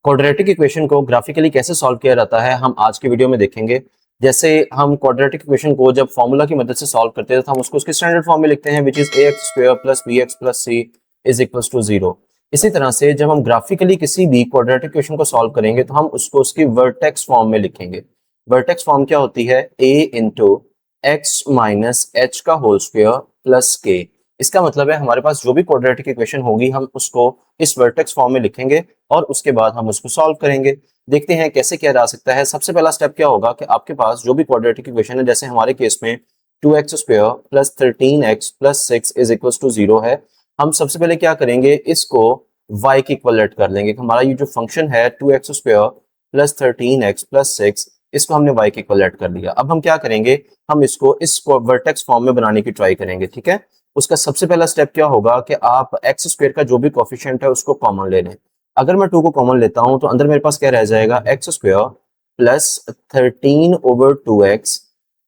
Quadratic equation को graphically कैसे solve किया जाता है हम आज की वीडियो में देखेंगे। जैसे हम क्वाड्रेटिक इक्वेशन को जब फॉर्मूला की मदद से सॉल्व करते हैं तो हम उसको उसके स्टैंडर्ड फॉर्म में लिखते हैं which is ax² + bx + c is equals to 0। इसी तरह से जब हम ग्राफिकली किसी भी क्वाड्रेटिक इक्वेशन को सॉल्व करेंगे तो हम उसको उसकी वर्टेक्स फॉर्म में लिखेंगे। वर्टेक्स फॉर्म क्या होती है? a into x minus H का होल स्क्वायर प्लस के। इसका मतलब है हमारे पास जो भी क्वाड्रेटिक इक्वेशन होगी हम उसको इस वर्टेक्स फॉर्म में लिखेंगे और उसके बाद हम उसको सॉल्व करेंगे। देखते हैं कैसे किया जा सकता है। सबसे पहला स्टेप क्या होगा कि आपके पास जो भी क्वाड्रेटिक इक्वेशन है, जैसे हमारे केस में 2x² + 13x + 6 is equal to 0 है, हम सबसे पहले क्या करेंगे, इसको y की इक्वलेट कर लेंगे। हमारा ये जो फंक्शन है 2x² + 13x + 6, इसको हमने y की इक्वलेट कर लिया। अब हम क्या करेंगे, हम इसको इस वर्टेक्स फॉर्म में बनाने की ट्राई करेंगे। ठीक है, उसका सबसे पहला स्टेप क्या होगा कि आप x² का जो भी कोफिशिएंट है उसको कॉमन ले लें। अगर मैं 2 को कॉमन लेता हूं तो अंदर मेरे पास क्या रह जाएगा, x² + 13/2x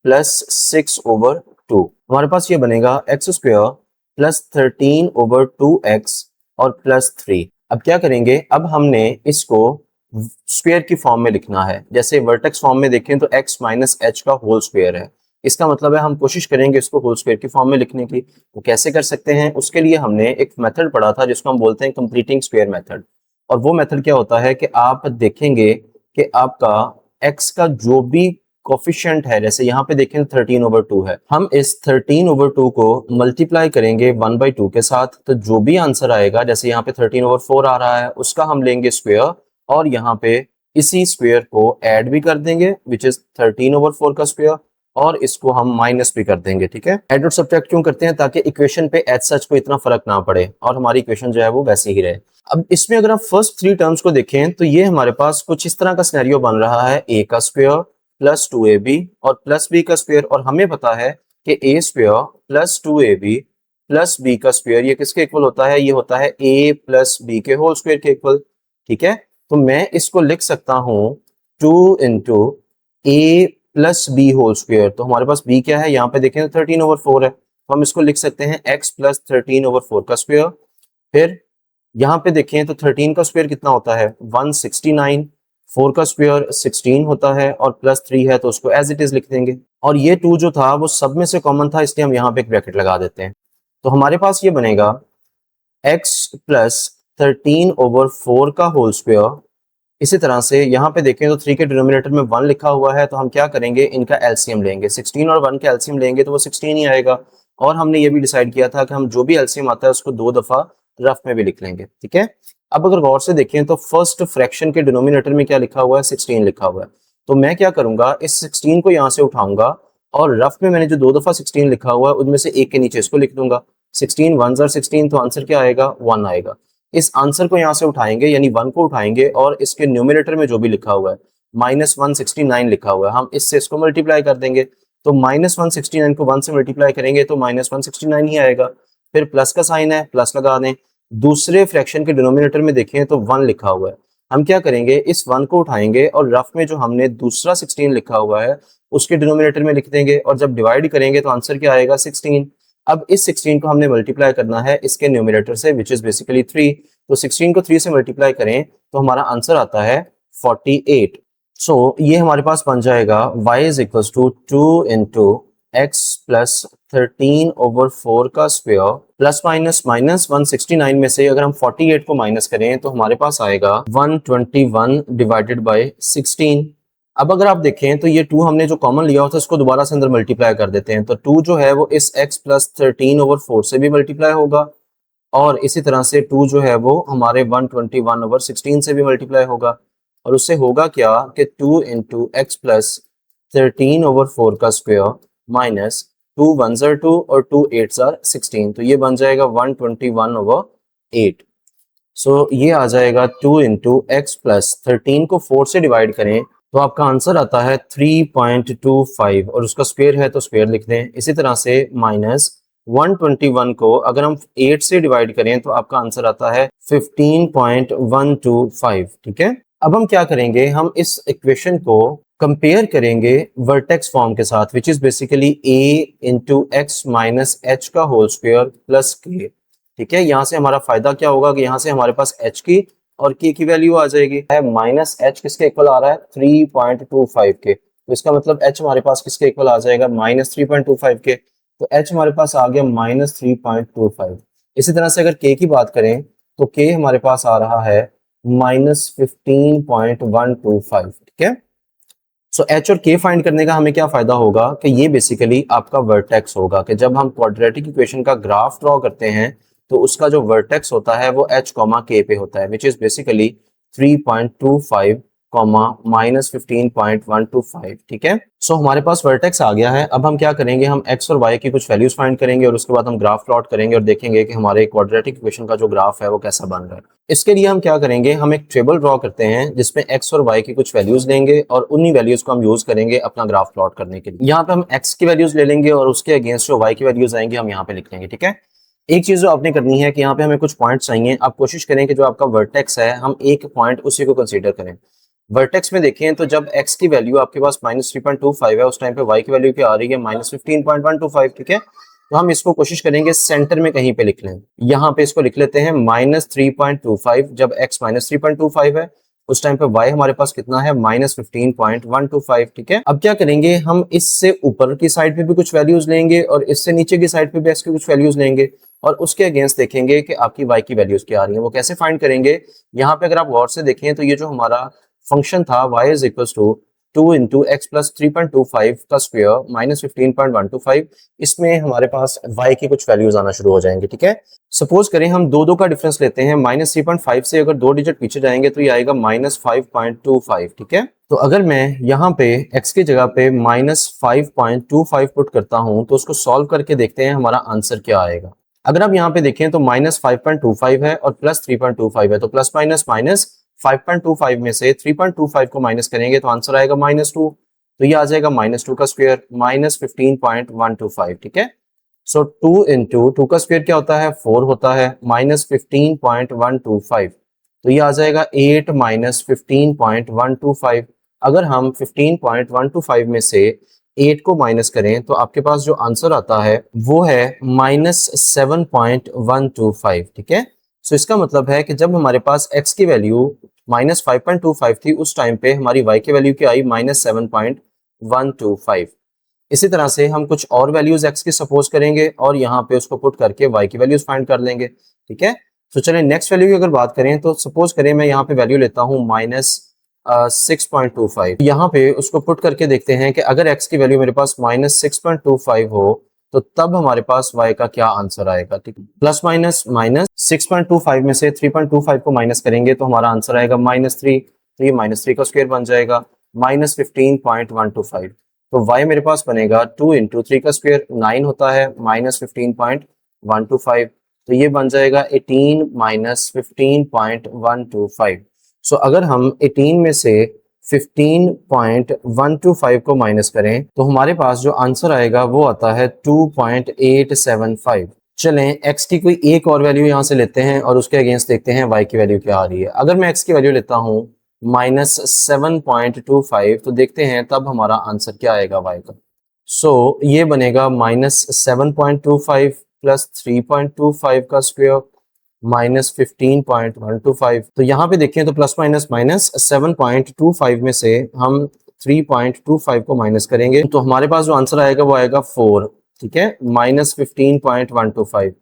+ 6/2। हमारे पास ये बनेगा x² + 13/2x और +3। अब क्या करेंगे, अब हमने इसको स्क्वायर की फॉर्म में लिखना है। जैसे वर्टेक्स फॉर्म में देखें तो x माइनस एच का होल स्क्वायर है, इसका मतलब है हम कोशिश करेंगे इसको होल स्क्वायर की फॉर्म में लिखने की। वो कैसे कर सकते हैं, उसके लिए हमने एक मेथड पढ़ा था जिसको हम बोलते हैं कंप्लीटिंग स्क्वायर मेथड। और वो मेथड क्या होता है कि आप देखेंगे कि आपका x का जो भी कोफिशिएंट है, जैसे यहाँ पे देखें 13/2 है, हम इस 13/2 को मल्टीप्लाई करेंगे 1/2 के साथ, तो जो भी आंसर आएगा, जैसे यहाँ पे 13/4 आ रहा है, उसका हम लेंगे स्क्वायर और यहाँ पे इसी स्क्वायर को ऐड भी कर देंगे विच इज 13/4 का स्क्वायर, और इसको हम माइनस भी कर देंगे। ठीक है, एड और सब्ट्रैक्ट क्यों करते हैं? ताकि इक्वेशन पे एज सच को इतना फर्क ना पड़े और हमारी इक्वेशन जो है वो वैसी ही रहे। अब इसमें अगर आप फर्स्ट 3 टर्म्स को देखें तो ये हमारे पास कुछ इस तरह का सिनेरियो बन रहा है, a का स्क्वायर + 2ab और +b का स्क्वायर, और हमें पता है कि a² + 2ab + b का स्क्वायर ये किसके इक्वल होता है, ये होता है a + b के होल स्क्वायर के इक्वल। ठीक है, तो मैं इसको लिख सकता हूं 2 into a + b whole square. तो हमारे पास b क्या है, यहाँ पे देखें तो 13/4 है, तो हम इसको लिख सकते हैं x + 13/4 का स्क्वायर। फिर यहाँ पे देखें तो 13 का स्क्वायर कितना होता है, 169, 4 का स्क्वायर 16 होता है और +3 है तो उसको एज इट इज लिख देंगे। और ये 2 जो था वो सब में से कॉमन था, इसलिए हम यहाँ पे एक ब्रैकेट लगा देते हैं। तो हमारे पास ये बनेगा x + 13/4 का होल स्क्वायर। इसी तरह से यहाँ पे देखें तो 3 के डिनोमिनेटर में 1 लिखा हुआ है, तो हम क्या करेंगे, इनका एलसीएम लेंगे। 16 और 1 का एलसीएम लेंगे तो वो 16 ही आएगा। और हमने ये भी डिसाइड किया था कि हम जो भी एलसीएम आता है उसको 2 दफा रफ में भी लिख लेंगे। ठीक है, अब अगर गौर से देखें तो फर्स्ट फ्रैक्शन के डिनोमिनेटर में क्या लिखा हुआ है, 16 लिखा हुआ है। तो मैं क्या करूंगा, इस 16 को यहाँ से उठाऊंगा और रफ में मैंने जो 2 दफा 16 लिखा हुआ है उनमें से एक के नीचे इसको लिख दूंगा। 16 1s 16, तो आंसर क्या आएगा, 1 आएगा। इस आंसर को यहाँ से उठाएंगे यानी 1 को उठाएंगे और इसके न्यूमिनेटर में जो भी लिखा हुआ है -169 लिखा हुआ है, हम इससे इसको मल्टीप्लाई कर देंगे। तो -169 को 1 से मल्टीप्लाई करेंगे तो -169 ही आएगा। फिर प्लस का साइन है, प्लस लगा दें। दूसरे फ्रैक्शन के डिनोमिनेटर में देखें तो 1 लिखा हुआ है, हम क्या करेंगे, इस 1 को उठाएंगे और रफ में जो हमने दूसरा 16 लिखा हुआ है उसके डिनोमिनेटर में लिख देंगे, और जब डिवाइड करेंगे तो आंसर क्या आएगा, 16। अब इस 16 को हमने मल्टीप्लाई करना है इसके न्यूमिनेटर से विच इज बेसिकली 3। तो 16 को 3 से मल्टीप्लाई करें तो हमारा आंसर आता है 48। सो ये हमारे पास बन जाएगा y = 2 इंटू एक्स + 13/4 का स्क्वायर प्लस माइनस -169 में से अगर हम 48 को माइनस करें तो हमारे पास आएगा 121 डिवाइडेड बाय 16। अब अगर आप देखें तो ये 2 हमने जो कॉमन लिया होता है उसको दोबारा से अंदर मल्टीप्लाई कर देते हैं, तो 2 जो है वो इस x + 13/4 से भी मल्टीप्लाई होगा और इसी तरह से 2 जो है वो हमारे 121/16 से भी मल्टीप्लाई होगा। और उससे होगा क्या कि 2 इंटू एक्स + 13/4 का स्क्वायर माइनस 2 1s 2 और 2 8s 16, तो ये बन जाएगा 121/8। सो ये आ जाएगा 2 इंटू एक्स + 13 को 4 से डिवाइड करें तो आपका आंसर आता है 3.25 और उसका स्क्वायर है तो स्क्वायर लिख दें। इसी तरह से -121 को अगर हम 8 से डिवाइड करें तो आपका आंसर आता है 15.125। ठीक है, अब हम क्या करेंगे, हम इस इक्वेशन को कंपेयर करेंगे वर्टेक्स फॉर्म के साथ which is basically a into x minus H का होल स्क्वायर प्लस के। ठीक है, यहाँ से हमारा फायदा क्या होगा कि यहाँ से हमारे पास h की और k की वैल्यू आ जाएगी है माइनस एच किसके इक्वल आ रहा है 3.25 के, तो इसका मतलब h हमारे पास किसके इक्वल आ जाएगा माइनस 3.25 के, तो h हमारे पास आ गया माइनस 3.25। इसी तरह से अगर k की बात करें तो k हमारे पास आ रहा है माइनस 15.125, ठीक है। सो एच और के फाइंड करने का हमें क्या फायदा होगा कि ये बेसिकली आपका वर्टेक्स होगा कि जब हम क्वाड्रेटिक इक्वेशन का ग्राफ ड्रॉ करते हैं तो उसका जो वर्टेक्स होता है वो एच कॉमा के पे होता है, which is basically 3.25 comma minus 15.125, ठीक है। सो हमारे पास वर्टेक्स आ गया है। अब हम क्या करेंगे, हम एक्स और वाई की कुछ वैल्यूज फाइंड करेंगे और उसके बाद हम ग्राफ प्लॉट करेंगे और देखेंगे कि हमारे क्वाड्रेटिक इक्वेशन का जो ग्राफ है वो कैसा बन रहा है। इसके लिए हम क्या करेंगे, हम एक टेबल ड्रॉ करते हैं जिसमें एक्स और वाई की कुछ वैल्यूज लेंगे और उन्हीं वैल्यूज को हम यूज करेंगे अपना ग्राफ प्लॉट करने के लिए। यहाँ पे हम एक्स की वैल्यूज ले लेंगे और उसके अगेंस्ट जो वाई की वैल्यूज आएंगे हम यहाँ पे लिख लेंगे, ठीक है। एक चीज जो आपने करनी है कि यहाँ पे हमें कुछ पॉइंट चाहिए, आप कोशिश करें कि जो आपका वर्टेक्स है हम एक पॉइंट उसी को कंसीडर करें। वर्टेक्स में देखें तो जब x की वैल्यू आपके पास माइनस 3.25 है उस टाइम पे y की वैल्यू क्या आ रही है माइनस 15.125, ठीक है। तो हम इसको कोशिश करेंगे सेंटर में कहीं पे लिख लें, यहाँ पे इसको लिख लेते हैं माइनस 3.25। जब x माइनस 3.25 है उस टाइम पे y हमारे पास कितना है माइनस 15.125, ठीक है। अब क्या करेंगे, हम इससे ऊपर की साइड पे भी कुछ वैल्यूज लेंगे और इससे नीचे की साइड पे भी x की कुछ वैल्यूज लेंगे और उसके अगेंस्ट देखेंगे कि आपकी y की वैल्यूज क्या आ रही है। वो कैसे फाइंड करेंगे, यहाँ पे अगर आप गौर से देखें तो ये जो हमारा फंक्शन था y is equal to 2 into x plus 3.25 का स्क्वायर माइनस 15.125, इसमें हमारे पास y की कुछ वैल्यूज आना शुरू हो जाएंगे, ठीक है। सपोज करें हम दो का डिफरेंस लेते हैं, माइनस 3.5 से अगर 2 डिजिट पीछे जाएंगे तो ये आएगा माइनस 5.25, ठीक है। तो अगर मैं यहाँ पे x की जगह पे माइनस 5.25 पुट करता हूँ तो उसको सॉल्व करके देखते हैं हमारा आंसर क्या आएगा। अगर आप यहाँ पे देखें तो माइनस 5.25 है और प्लस 3.25 है, तो प्लस माइनस माइनस 5.25 में से 3.25 को माइनस करेंगे तो आंसर आएगा -2, तो ये आ जाएगा -2 का स्क्वायर माइनस 15.125, ठीक है। सो 2 इंटू 2 का स्क्वायर क्या होता है 4 होता है माइनस 15.125, तो ये आ जाएगा 8 माइनस 15.125। अगर हम 15.125 में से 8 को माइनस करें तो आपके पास जो आंसर आता है वो है -7.125, ठीक है। सो इसका मतलब है कि जब हमारे पास x की वैल्यू माइनस 5.25 थी उस टाइम पे हमारी y की वैल्यू क्या आई -7.125। इसी तरह से हम कुछ और वैल्यूज x की सपोज करेंगे और यहाँ पे उसको पुट करके y की वैल्यूज फाइंड कर लेंगे, ठीक है। तो चलिए नेक्स्ट वैल्यू की अगर बात करें तो सपोज करें मैं यहाँ पे वैल्यू लेता हूँ -6.25। यहाँ पे उसको पुट करके देखते हैं कि अगर x की वैल्यू मेरे पास -6.25 हो तो तब हमारे पास y का क्या आंसर आएगा, ठीक है। प्लस माइनस माइनस 6.25 में से 3.25 को माइनस करेंगे तो हमारा आंसर आएगा -3, तो ये -3 का स्क्वायर बन जाएगा माइनस 15.125। तो y मेरे पास बनेगा 2 इंटू 3 का स्क्वायर 9 होता है माइनस 15.125, तो ये बन जाएगा 18 माइनस 15.125। सो अगर हम 18 में से 15.125 को माइनस करें तो हमारे पास जो आंसर आएगा वो आता है 2.875। चलें x की कोई एक और वैल्यू यहाँ से लेते हैं और उसके अगेंस्ट देखते हैं y की वैल्यू क्या आ रही है। अगर मैं x की वैल्यू लेता हूँ -7.25 तो देखते हैं तब हमारा आंसर क्या आएगा y का। सो ये बनेगा -7.25 प्लस 3.25 का स्क्वायर माइनस 15.125। तो यहाँ पे देखें तो प्लस माइनस माइनस 7.25 में से हम 3.25 को माइनस करेंगे तो हमारे पास जो आंसर आएगा वो आएगा 4, ठीक है, माइनस 15.125।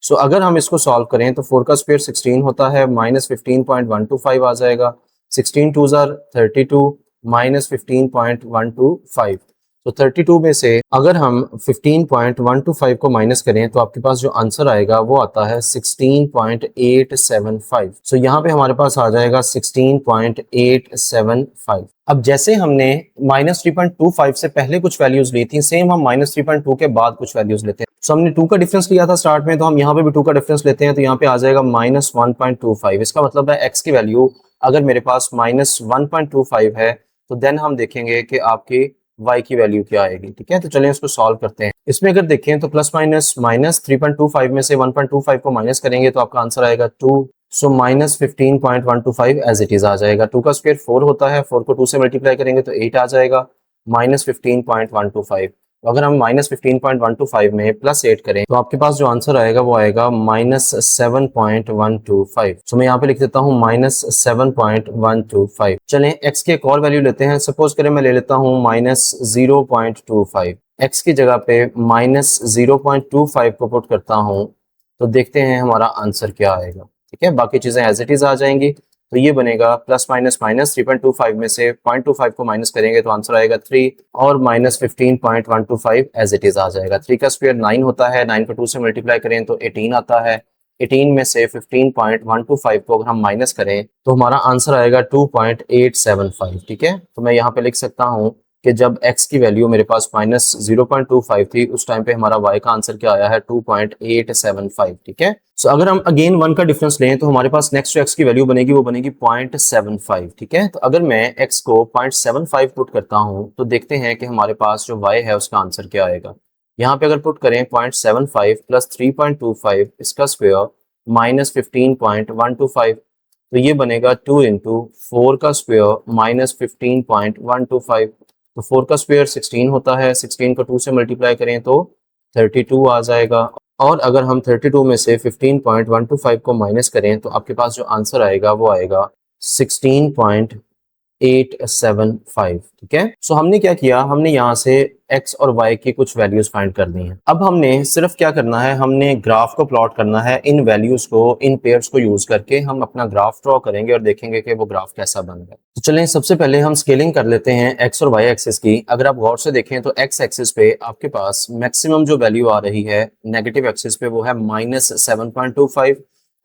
सो अगर हम इसको सॉल्व करें तो 4 का स्क्वायर 16 होता है माइनस 15.125 आ जाएगा, 16 2 जार 32 माइनस 15.125। तो 32 में से अगर हम 15.125 को माइनस करें तो आपके पास जो आंसर आएगा वो आता है 16.875। सो यहाँ पे हमारे पास आ जाएगा 16.875। अब जैसे हमने -3.25 से पहले कुछ वैल्यूज ली थी, सेम हम -3.2 के बाद कुछ वैल्यूज लेते हैं। सो हमने 2 का डिफरेंस लिया था स्टार्ट में, तो हम यहाँ पे भी 2 का डिफरेंस लेते हैं तो यहाँ पे आ जाएगा -1.25। इसका मतलब है x की वैल्यू अगर मेरे पास -1.25 है तो देन हम देखेंगे कि आपकी y की वैल्यू क्या आएगी, ठीक है। तो चलें इसको सॉल्व करते हैं। इसमें अगर देखें तो प्लस माइनस माइनस 3.25 में से 1.25 को माइनस करेंगे तो आपका आंसर आएगा 2, so minus 15.125 as it is आ जाएगा। 2 का स्क्वायर 4 होता है, 4 को 2 से मल्टीप्लाई करेंगे तो 8 आ जाएगा माइनस 15.125। तो अगर हम -15.125 में +8 करें तो आपके पास जो आंसर आएगा वो आएगा -7.125। तो मैं यहाँ पे लिख देता हूँ -7.125। चलें x की एक और वैल्यू लेते हैं। सपोज करें मैं ले लेता हूँ -0.25। x की जगह पे -0.25 को पुट करता हूँ तो देखते हैं हमारा आंसर क्या आएगा। ठीक है, बाकी चीजें एज इट इज आ जाएंगी। तो ये बनेगा प्लस माइनस माइनस 3.25 में से 0.25 को माइनस करेंगे तो आंसर आएगा 3 और -15.125 एज इट इज आ जाएगा। 3 का स्क्वायर 9 होता है, 9 को 2 से मल्टीप्लाई करें तो 18 आता है। 18 में से 15.125 को अगर हम माइनस करें तो हमारा आंसर आएगा 2.875। ठीक है, तो मैं यहाँ पे लिख सकता हूँ कि जब x की वैल्यू मेरे पास -0.25 थी उस टाइम पे हमारा y का आंसर क्या आया है 2.875। ठीक है, सो अगर हम अगेन 1 का डिफरेंस लें तो हमारे पास नेक्स्ट जो x की वैल्यू बनेगी वो बनेगी 0.75। ठीक है, तो अगर मैं x को 0.75 पुट करता हूं तो देखते हैं कि हमारे पास जो y है उसका आंसर क्या आएगा। यहाँ पे अगर पुट करें 0.75 प्लस 3.25 इसका स्क्वायर -15.125 तो ये बनेगा 2 इंटू 4 का स्क्वायर -15.125। तो 4 का स्क्वायर 16 होता है, 16 को 2 से मल्टीप्लाई करें तो 32 आ जाएगा। और अगर हम 32 में से 15.125 को माइनस करें तो आपके पास जो आंसर आएगा वो आएगा 16.875। ठीक है, सो हमने क्या किया, हमने यहाँ से x और y की कुछ वैल्यूज फाइंड कर दी हैं। अब हमने सिर्फ क्या करना है, हमने ग्राफ को प्लॉट करना है। इन वैल्यूज को, इन पेयर्स को यूज करके हम अपना ग्राफ ड्रॉ करेंगे और देखेंगे कि वो ग्राफ कैसा बन रहा है। तो चलें सबसे पहले हम स्केलिंग कर लेते हैं x और y एक्सिस की। अगर आप गौर से देखें तो x एक्सिस पे आपके पास मैक्सिमम जो वैल्यू आ रही है नेगेटिव एक्सिस पे वो है -7.25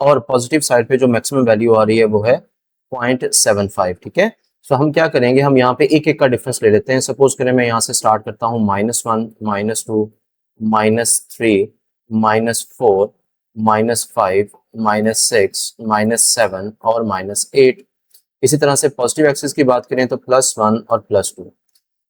और पॉजिटिव साइड पे जो मैक्सिमम वैल्यू आ रही है वो है 0.75। ठीक है, तो हम क्या करेंगे, हम यहाँ पे एक एक का डिफरेंस ले लेते हैं। सपोज करें मैं यहाँ से स्टार्ट करता हूँ -1, -2, -3, -4, -5, -6, -7 और -8। इसी तरह से पॉजिटिव एक्सिस की बात करें तो +1 और +2।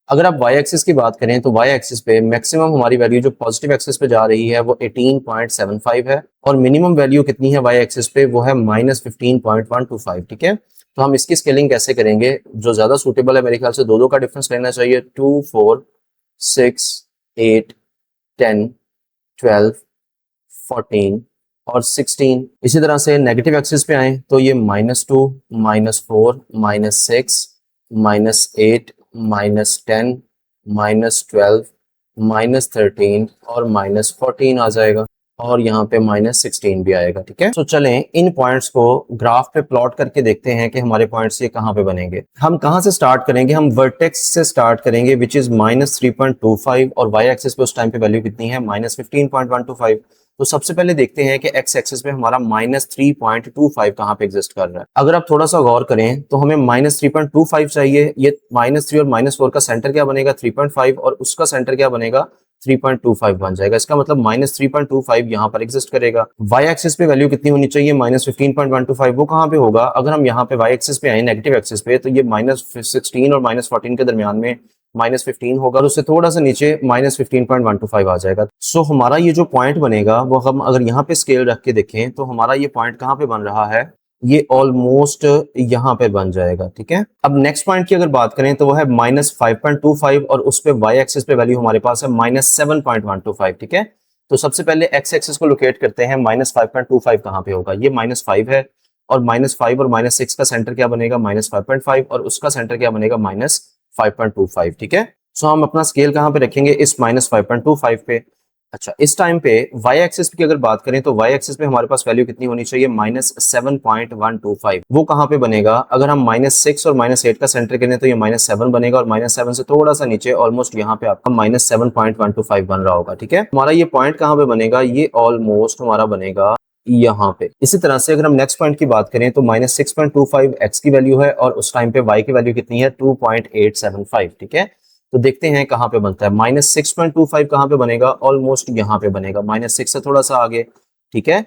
अगर आप y एक्सिस की बात करें तो y एक्सिस पे मैक्सिमम हमारी वैल्यू जो पॉजिटिव एक्सिस पे जा रही है वो 18.75 है और मिनिमम वैल्यू कितनी है y एक्सिस पे, वो है -15.125। ठीक है, तो हम इसकी स्केलिंग कैसे करेंगे, जो ज्यादा सूटेबल है मेरे ख्याल से दो का डिफरेंस लेना चाहिए। 2, 4, 6, 8, 10, 12, 14 और 16। इसी तरह से नेगेटिव एक्सिस पे आए तो ये -2, -4, -6, -8, -10, -12, -13 और -14 आ जाएगा और यहाँ पे -16 भी आएगा। ठीक है, तो चलें इन पॉइंट्स को ग्राफ पे प्लॉट करके देखते हैं कि हमारे पॉइंट्स ये कहाँ पे बनेंगे। हम कहाँ से स्टार्ट करेंगे, हम वर्टेक्स से स्टार्ट करेंगे विच इज -3.25 और y एक्सिस पे उस टाइम पे वैल्यू कितनी है -15.125। तो सबसे पहले देखते हैं कि x एक्सिस पे हमारा -3.25 कहाँ पे एग्जिस्ट कर रहा है। अगर आप थोड़ा सा गौर करें तो हमें -3.25 चाहिए। ये -3 और -4 का सेंटर क्या बनेगा 3.5 और उसका सेंटर क्या बनेगा 3.25 बन जाएगा। इसका मतलब -3.25 यहाँ पर एग्जिस्ट करेगा। y एक्सिस पे वैल्यू कितनी होनी चाहिए -15.125, वो कहाँ पे होगा, अगर हम यहाँ पे y एक्सिस पे आए नेगेटिव एक्सिस पे तो ये -16 और -14 के दरमियान में -15 होगा और उससे थोड़ा सा नीचे -15.125 आ जाएगा। सो हमारा ये जो पॉइंट बनेगा वो हम अगर यहाँ पे स्केल रख के देखें तो हमारा ये पॉइंट कहाँ पे बन रहा है, ये ऑलमोस्ट यहाँ पे बन जाएगा। ठीक है, अब नेक्स्ट पॉइंट की अगर बात करें तो वो है -5.25 और उस पे y एक्सिस पे वैल्यू हमारे पास है -7.125। ठीक है, तो सबसे पहले x एक्सिस को लोकेट करते हैं। -5.25 कहाँ पे होगा, ये -5 है और -5 और -6 का सेंटर क्या बनेगा -5.5 और उसका सेंटर क्या बनेगा -5.25। ठीक है, सो हम अपना स्केल कहाँ पे रखेंगे, इस -5.25 पे। अच्छा, इस टाइम पे y एक्सिस की अगर बात करें तो y एक्सिस पे हमारे पास वैल्यू कितनी होनी चाहिए -7.125। वो कहाँ पे बनेगा, अगर हम -6 और -8 का सेंटर करें तो ये -7 बनेगा और -7 से थोड़ा सा नीचे ऑलमोस्ट यहाँ पे आपका -7.125 बन रहा होगा। ठीक है, हमारा ये पॉइंट कहाँ पे बनेगा, ये ऑलमोस्ट हमारा बनेगा यहाँ पे। इसी तरह से अगर हम नेक्स्ट पॉइंट की बात करें तो -6.25 x की वैल्यू है और उस टाइम पे y की वैल्यू कितनी है 2.875। ठीक है, तो देखते हैं कहाँ पे बनता है। -6.25 कहाँ पे बनेगा, ऑलमोस्ट यहाँ पे बनेगा, -6 से थोड़ा सा आगे। ठीक है,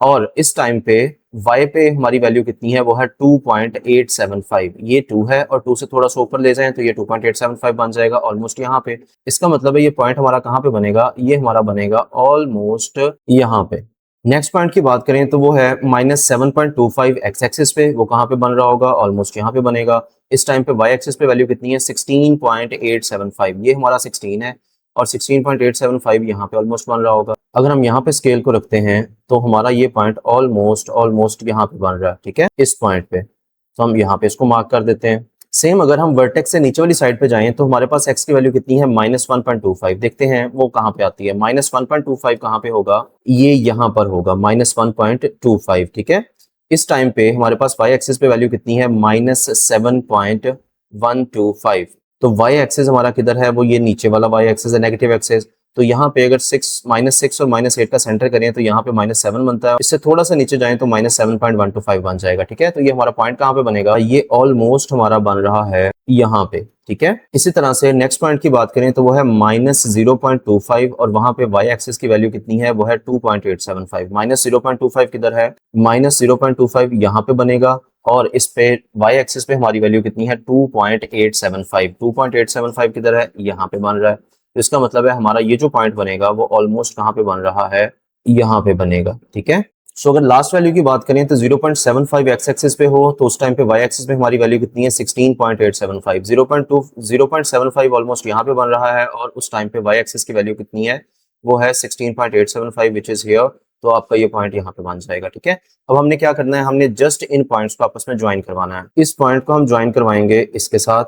और इस टाइम पे y पे हमारी वैल्यू कितनी है, वो है 2.875। ये 2 है और 2 से थोड़ा सा ऊपर ले जाएं तो ये 2.875 बन जाएगा ऑलमोस्ट यहाँ पे। इसका मतलब है ये पॉइंट हमारा कहाँ पे बनेगा, ये हमारा बनेगा ऑलमोस्ट यहाँ पे। नेक्स्ट पॉइंट की बात करें तो वो है -7.25 x एक्सिस पे, वो कहाँ पे बन रहा होगा, ऑलमोस्ट यहाँ पे बनेगा। इस टाइम पे y एक्सिस पे वैल्यू कितनी है 16.875, ये हमारा 16 है और 16.875 यहाँ पे ऑलमोस्ट बन रहा होगा। अगर हम यहाँ पे स्केल को रखते हैं तो हमारा ये पॉइंट ऑलमोस्ट यहाँ पे बन रहा है, ठीक है, इस पॉइंट पे। तो हम यहाँ पे इसको मार्क कर देते हैं। सेम अगर हम वर्टेक्स से नीचे वाली साइड पे जाएं तो हमारे पास x की वैल्यू कितनी है, -1.25। देखते हैं वो कहाँ पे आती है। -1.25 कहाँ पे होगा, ये यहाँ पर होगा -1.25, ठीक है। इस टाइम पे हमारे पास y एक्सिस पे वैल्यू कितनी है, -7.125। तो y एक्सिस हमारा किधर है, वो ये नीचे वाला y एक्सिस है, नेगेटिव एक्सिस। तो यहाँ पे अगर -6 और -8 का सेंटर करें तो यहाँ पे -7 बनता है। इससे थोड़ा सा नीचे जाएं तो -7.125 बन जाएगा, ठीक है। तो ये हमारा पॉइंट कहाँ पे बनेगा, ये ऑलमोस्ट हमारा बन रहा है यहाँ पे, ठीक है। इसी तरह से नेक्स्ट पॉइंट की बात करें तो वो है -0.25 और वहां पे y एक्सिस की वैल्यू कितनी है, वो है 2.875। -0.25 किधर है, -0.25 यहाँ पे बनेगा और इस पे y एक्सिस पे हमारी वैल्यू कितनी है, 2.875। 2.875 किधर है, यहाँ पे बन रहा है। तो इसका मतलब है हमारा ये जो पॉइंट बनेगा वो ऑलमोस्ट कहाँ पे बन रहा है, यहाँ पे बनेगा, ठीक है। सो अगर लास्ट वैल्यू की बात करें तो 0.75 एक्स एक्सिस पे हो तो उस टाइम पे y एक्सिस पे हमारी वैल्यू कितनी है, 16.875। 0.75 ऑलमोस्ट यहाँ पे बन रहा है और उस टाइम पे y एक्सिस की वैल्यू कितनी है, वो है 16.875 विच इज हियर। तो आपका ये पॉइंट यहाँ पे बन जाएगा, ठीक है। अब हमने क्या करना है, हमने जस्ट इन पॉइंट्स को आपस में ज्वाइन करवाना है। इस पॉइंट को हम ज्वाइन करवाएंगे इसके साथ,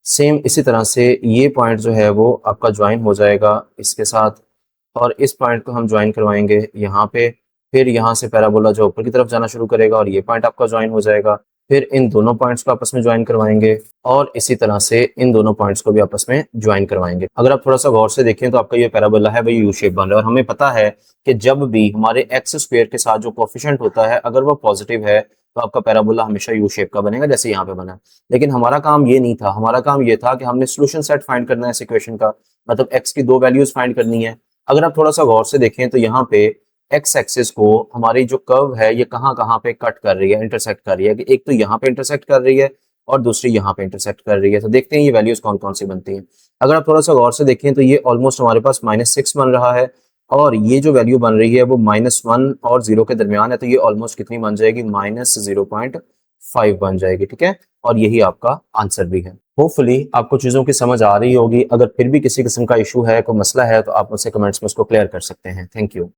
सेम इसी तरह से ये पॉइंट जो है वो आपका ज्वाइन हो जाएगा इसके साथ, और इस पॉइंट को हम ज्वाइन करवाएंगे यहाँ पे। फिर यहाँ से पैराबोला जो ऊपर की तरफ जाना शुरू करेगा और ये पॉइंट आपका ज्वाइन हो जाएगा। फिर इन दोनों पॉइंट्स को आपस में ज्वाइन करवाएंगे और इसी तरह से इन दोनों पॉइंट्स को भी आपस में ज्वाइन करवाएंगे। अगर आप थोड़ा सा गौर से देखें तो आपका ये पैराबोला है वही यू शेप बन रहा है। और हमें पता है कि जब भी हमारे एक्स स्क्वायर के साथ जो कोफिशिएंट होता है अगर वो पॉजिटिव है तो आपका पैराबोला हमेशा यू शेप का बनेगा, जैसे यहाँ पे बना। लेकिन हमारा काम ये नहीं था, हमारा काम ये था कि हमने सोल्यूशन सेट फाइंड करना है इस इक्वेशन का, मतलब एक्स की दो वैल्यूज फाइंड करनी है। अगर आप थोड़ा सा गौर से देखें तो यहाँ पे एक्स एक्सिस को हमारी जो कर्व है ये कहाँ पे कट कर रही है, इंटरसेक्ट कर रही है। कि एक तो यहाँ पे इंटरसेक्ट कर रही है और दूसरी यहाँ पे इंटरसेक्ट कर रही है। तो देखते हैं ये वैल्यूज कौन कौन सी बनती हैं। अगर आप थोड़ा सा गौर से देखें तो ये ऑलमोस्ट हमारे पास -6 बन रहा है और ये जो वैल्यू बन रही है वो -1 और 0 के दरमियान है। तो ये ऑलमोस्ट कितनी बन जाएगी, -0.5 बन जाएगी, ठीक है। और यही आपका आंसर भी है। होपफुली आपको चीजों की समझ आ रही होगी। अगर फिर भी किसी किस्म का इशू है, कोई मसला है, तो आप मुझसे कमेंट्स में उसको क्लियर कर सकते हैं। Thank you.